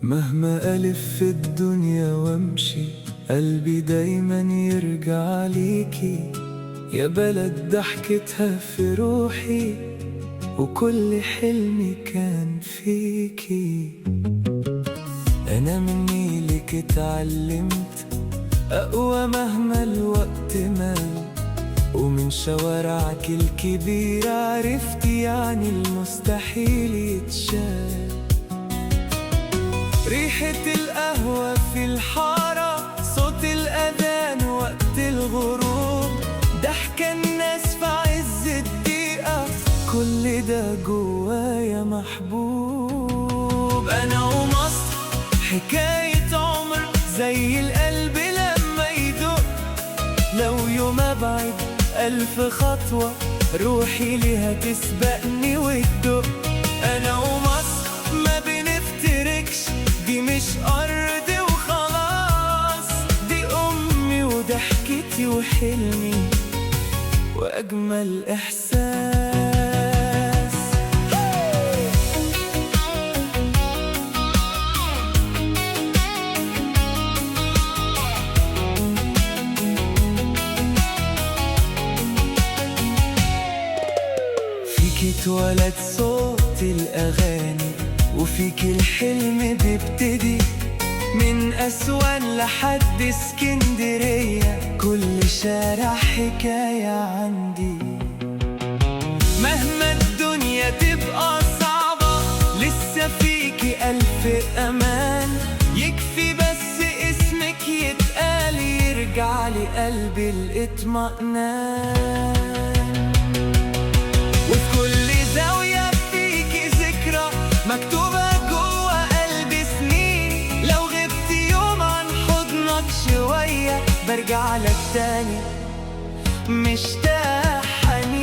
مهما ألف في الدنيا وامشي، قلبي دايما يرجع ليكي. يا بلد ضحكتها في روحي، وكل حلمي كان فيكي. أنا مني لك اتعلمت أقوى مهما الوقت مال، ومن شوارعك الكبيرة عرفت يعني المستحيل يتشال. ريحة القهوة في الحارة، صوت الأذان وقت الغروب، ضحك الناس في عز الدقيقة، كل ده جوايا محبوب. أنا ومصر حكاية عمر، زي القلب لما يدق، لو يوم أبعد 1000 خطوة روحي ليها تسبقني وتدق. أنا ومصر ما بنفتركش، دي مش أرض وخلاص، دي أمي وضحكتي وحلمي وأجمل إحساس. فيكي اتولد صوت الأغاني، وفيكي الحلم بيبتدي، من أسوان لحد اسكندرية، كل شارع حكاية عندي. مهما الدنيا تبقى صعبة، لسه فيكي ألف أمان، يكفي بس اسمك يتقال يرجع لي قلبي الاطمئنان. وفي كل زاوية فيكي ذكرى مكتوبة جوا قلبي سنين، لو غبت يوم عن حضنك شوية برجع لك تاني مشتاق حنين.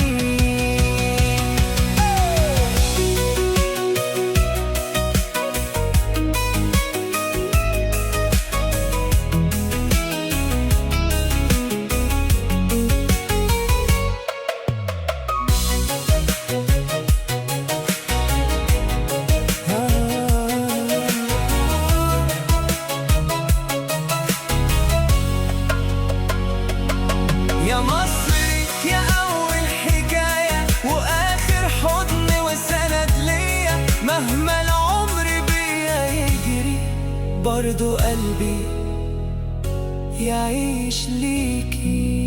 يا مصري يا أول حكاية، وآخر حضن وسند ليا، مهما العمر بيا يجري برضو قلبي يعيش ليكي.